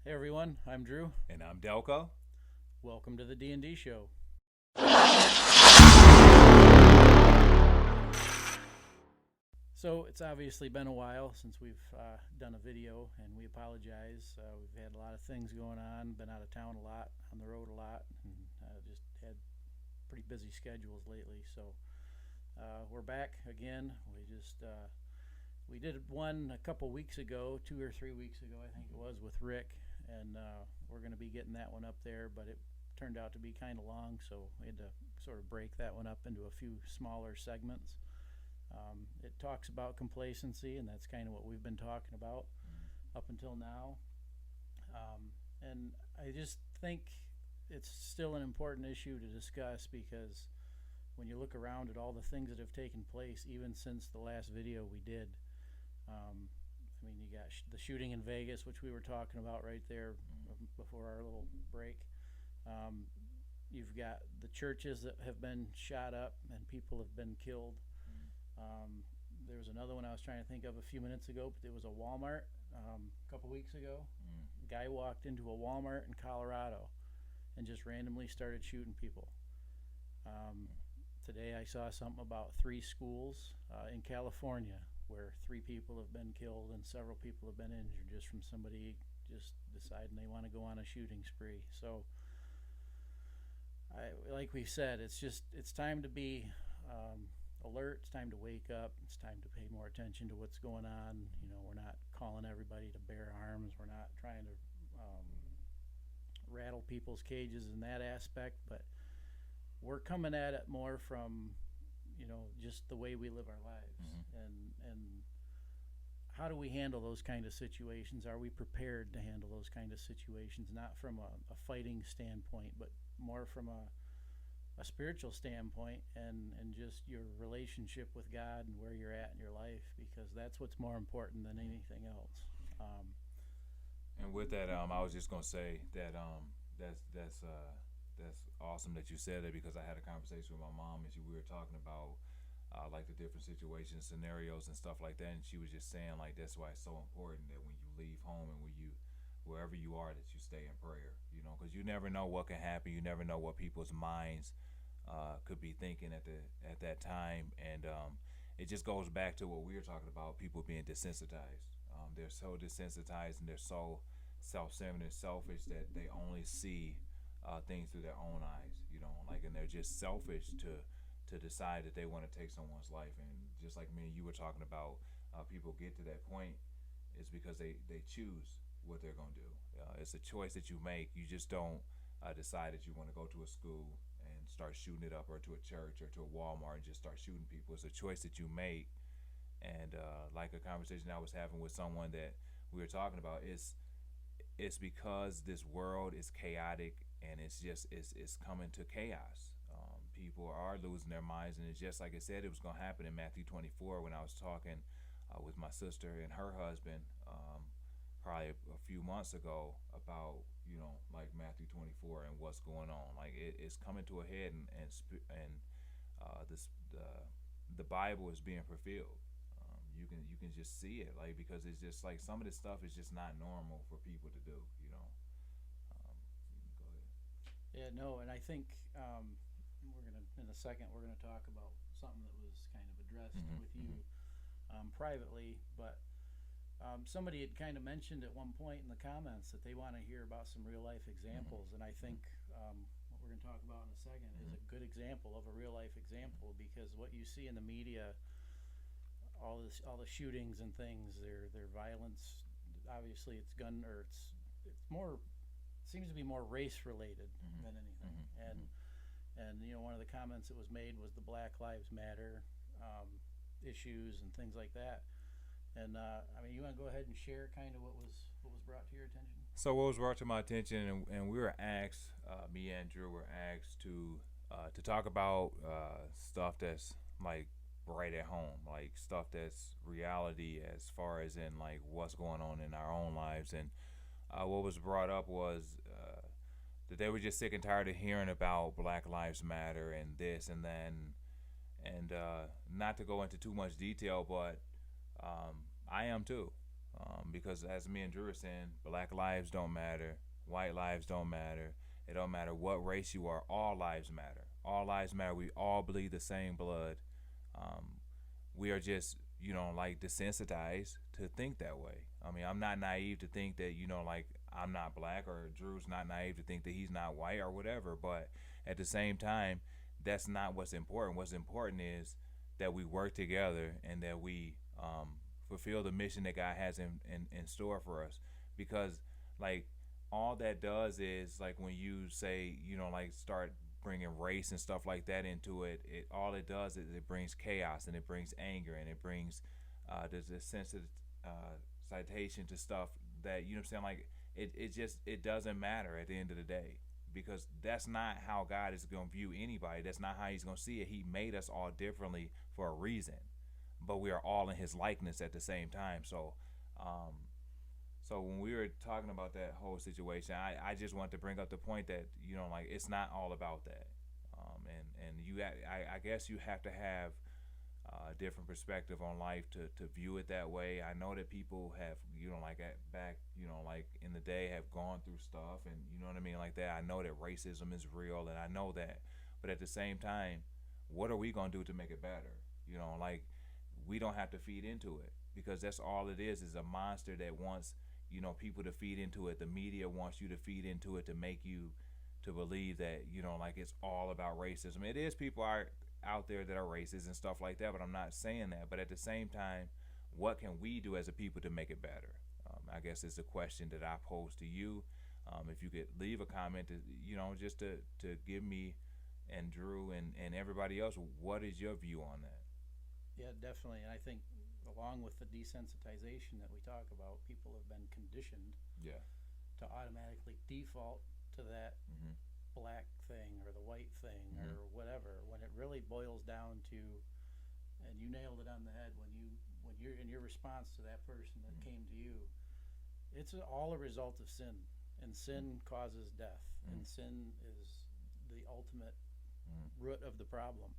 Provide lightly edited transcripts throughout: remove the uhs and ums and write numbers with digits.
Hey everyone, I'm Drew. And I'm Delco. Welcome to the D&D show. So it's obviously been a while since we've done a video, and we apologize. We've had a lot of things going on, been out of town a lot, on the road a lot, and just had pretty busy schedules lately. So we're back again. We did one a couple weeks ago, 2 or 3 weeks ago, I think it was, with Rick, and we're going to be getting that one up there, but it turned out to be kind of long, so we had to sort of break that one up into a few smaller segments. It talks about complacency, and that's kind of what we've been talking about up until now. And I just think it's still an important issue to discuss, because when you look around at all the things that have taken place, even since the last video we did, you got the shooting in Vegas, which we were talking about right there before our little break. You've got the churches that have been shot up and people have been killed. There was another one I was trying to think of a few minutes ago, but it was a Walmart a couple weeks ago. A guy walked into a Walmart in Colorado and just randomly started shooting people. Today I saw something about 3 schools in California where 3 people have been killed and several people have been injured just from somebody just deciding they want to go on a shooting spree. So, like we said, it's time to be alert. It's time to wake up. It's time to pay more attention to what's going on. We're not calling everybody to bear arms. We're not trying to rattle people's cages in that aspect, but we're coming at it more from just the way we live our lives. And how do we handle those kind of situations? Are we prepared to handle those kind of situations, not from a fighting standpoint, but more from a spiritual standpoint, and just your relationship with God and where you're at in your life, because that's what's more important than anything else. And with that, I was just gonna say that that's awesome that you said that, because I had a conversation with my mom, and we were talking about like the different situations, scenarios, and stuff like that, and she was just saying like that's why it's so important that when you leave home and wherever you are, that you stay in prayer, because you never know what can happen. You never know what people's minds could be thinking at that time, and it just goes back to what we were talking about, people being desensitized. They're so desensitized, and they're so self-centered and selfish that they only see things through their own eyes, and they're just selfish to decide that they want to take someone's life. And just like me and you were talking about, people get to that point, it's because they choose what they're going to do. It's a choice that you make. You just don't decide that you want to go to a school and start shooting it up, or to a church, or to a Walmart and just start shooting people. It's a choice that you make. And like a conversation I was having with someone that we were talking about, it's because this world is chaotic, and it's coming to chaos. People are losing their minds, and it's just like I said, it was going to happen in Matthew 24 when I was talking with my sister and her husband probably a few months ago about like Matthew 24 and what's going on. Like it's coming to a head, and the Bible is being fulfilled. You can just see it, like, because it's just like some of this stuff is just not normal for people to do. You can go ahead. Yeah, no, and I think in a second we're gonna talk about something that was kind of addressed with you privately, but somebody had kind of mentioned at one point in the comments that they want to hear about some real life examples, and I think what we're gonna talk about in a second is a good example of a real life example, because what you see in the media, all the shootings and things, their violence, obviously it's gun, or it's more, seems to be more race related than anything. And one of the comments that was made was the Black Lives Matter issues and things like that. And you want to go ahead and share kind of what was brought to your attention? So what was brought to my attention, and we were asked, me and Drew were asked to talk about stuff that's like right at home, like stuff that's reality as far as in like what's going on in our own lives. And what was brought up was that they were just sick and tired of hearing about Black Lives Matter and this and then, and not to go into too much detail, but I am too. Because as me and Drew are saying, black lives don't matter, white lives don't matter. It don't matter what race you are. All lives matter. All lives matter. We all bleed the same blood. Um, we are just, like desensitized to think that way. I mean, I'm not naive to think that, like I'm not black, or Drew's not naive to think that he's not white or whatever. But at the same time, that's not what's important. What's important is that we work together and that we fulfill the mission that God has in store for us. Because, like, all that does is, like, when you say, like, start bringing race and stuff like that into it, all it does is it brings chaos, and it brings anger, and it brings there's a sense of citation to stuff that, you know what I'm saying, like, it doesn't matter at the end of the day, because that's not how God is going to view anybody. That's not how he's going to see it. He made us all differently for a reason, but we are all in his likeness at the same time. So when we were talking about that whole situation, I just want to bring up the point that, like, it's not all about that. I guess you have to have a different perspective on life to view it that way. I know that people have, like in the day, have gone through stuff, and you know what I mean, like that. I know that racism is real, and I know that. But at the same time, what are we going to do to make it better? Like, we don't have to feed into it, because that's all it is a monster that wants, people to feed into it. The media wants you to feed into it to make you to believe that, like, it's all about racism. It is. People are out there that are racist and stuff like that, but I'm not saying that. But at the same time, what can we do as a people to make it better? I guess it's a question that I pose to you. If you could leave a comment, just to give me and Drew and everybody else, what is your view on that? Yeah, definitely. And I think, along with the desensitization that we talk about, people have been conditioned to automatically default to that black thing or the white thing or whatever, when it really boils down to, and you nailed it on the head when you're in your response to that person that came to you, it's all a result of sin, and sin causes death, and sin is the ultimate root of the problem.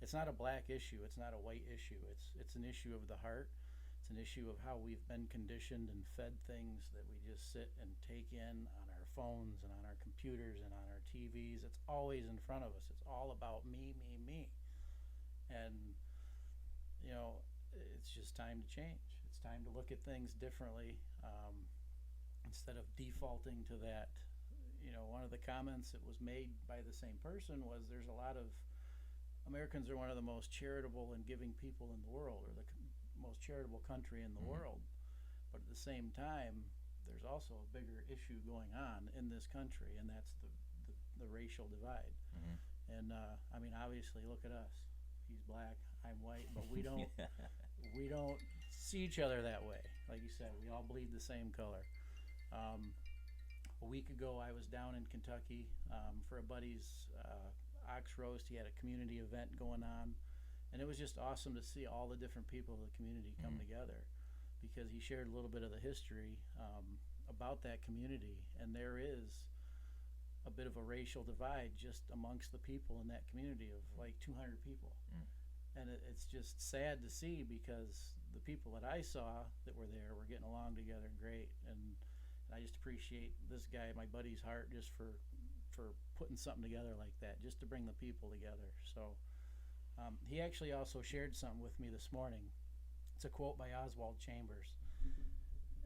It's not a black issue, it's not a white issue, it's an issue of the heart. It's an issue of how we've been conditioned and fed things that we just sit and take in on our phones and on our computers and on our TVs. It's always in front of us. It's all about me, me, me. And, it's just time to change. It's time to look at things differently, instead of defaulting to that. One of the comments that was made by the same person was, there's a lot of Americans are one of the most charitable and giving people in the world, or the most charitable country in the world. But at the same time, there's also a bigger issue going on in this country, and that's the racial divide. And I mean, obviously, look at us. He's black, I'm white, but we don't we don't see each other that way. Like you said, we all bleed the same color. A week ago, I was down in Kentucky for a buddy's ox roast. He had a community event going on, and it was just awesome to see all the different people of the community come together, because he shared a little bit of the history about that community, and there is a bit of a racial divide just amongst the people in that community of like 200 people. And it's just sad to see, because the people that I saw that were there were getting along together great, and I just appreciate this guy, my buddy's heart, just for putting something together like that, just to bring the people together. So he actually also shared something with me this morning. It's a quote by Oswald Chambers,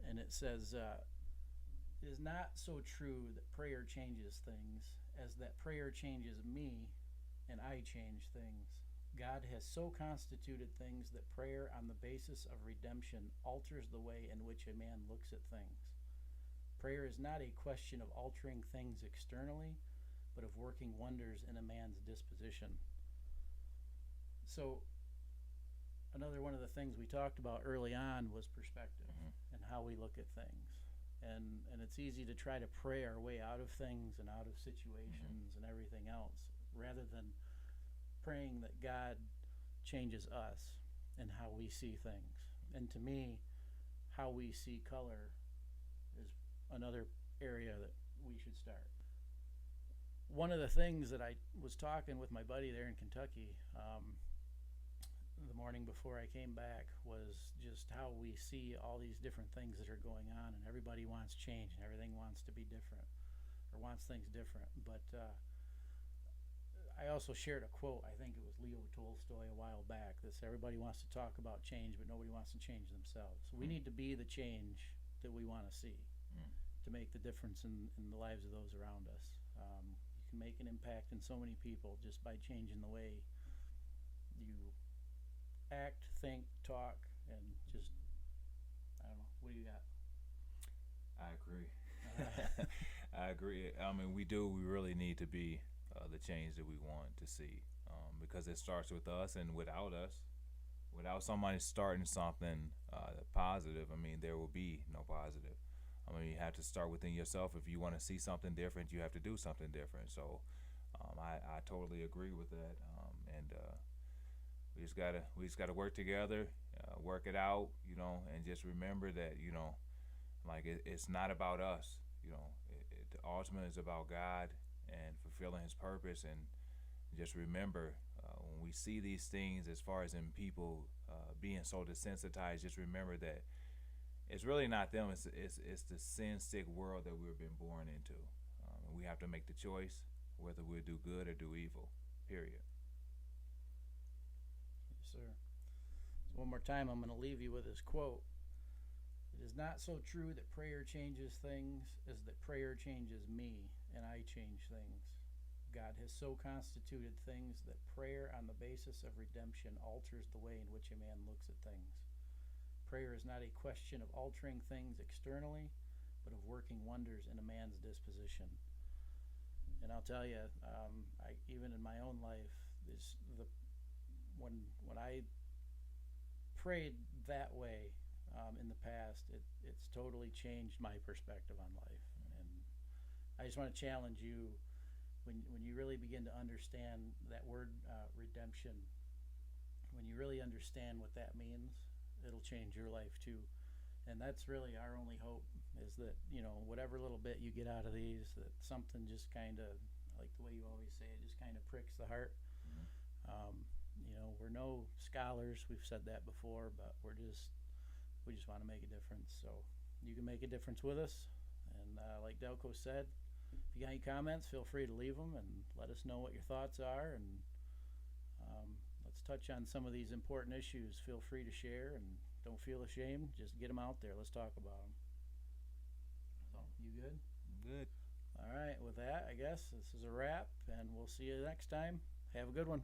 and it says, "It is not so true that prayer changes things as that prayer changes me and I change things. God has so constituted things that prayer on the basis of redemption alters the way in which a man looks at things. Prayer is not a question of altering things externally, but of working wonders in a man's disposition." So another one of the things we talked about early on was perspective and how we look at things. And it's easy to try to pray our way out of things and out of situations and everything else, rather than praying that God changes us and how we see things. And to me, how we see color is another area that we should start. One of the things that I was talking with my buddy there in Kentucky, the morning before I came back was just how we see all these different things that are going on, and everybody wants change, and everything wants to be different, or wants things different. But I also shared a quote, I think it was Leo Tolstoy a while back, that said everybody wants to talk about change, but nobody wants to change themselves. So we need to be the change that we want to see to make the difference in the lives of those around us. You can make an impact in so many people just by changing the way you act, think, talk, and just, I don't know, what do you got? I agree. I agree. I mean, we really need to be the change that we want to see, because it starts with us, and without us, without somebody starting something positive, I mean, there will be no positive. I mean, you have to start within yourself. If you want to see something different, you have to do something different. So I totally agree with that, and we just gotta work together, work it out, and just remember that, like it's not about us. The ultimate is about God and fulfilling His purpose. And just remember, when we see these things, as far as in people being so desensitized, just remember that it's really not them. It's the sin-sick world that we've been born into, and we have to make the choice whether we'll do good or do evil. Period. Yes, sir. So one more time, I'm going to leave you with this quote. It is not so true that prayer changes things as that prayer changes me and I change things. God has so constituted things that prayer on the basis of redemption alters the way in which a man looks at things. Prayer is not a question of altering things externally, but of working wonders in a man's disposition. And I'll tell you, even in my own life, when I prayed that way in the past, it's totally changed my perspective on life. And I just want to challenge you, when you really begin to understand that word redemption, when you really understand what that means, it'll change your life too. And that's really our only hope, is that, whatever little bit you get out of these, that something just kind of, like the way you always say it, just kind of pricks the heart. We're no scholars, we've said that before, but we just want to make a difference. So you can make a difference with us. And like Delco said, if you got any comments, feel free to leave them and let us know what your thoughts are. And let's touch on some of these important issues. Feel free to share, and don't feel ashamed. Just get them out there. Let's talk about them. So, you good? Good. All right. With that, I guess this is a wrap, and we'll see you next time. Have a good one.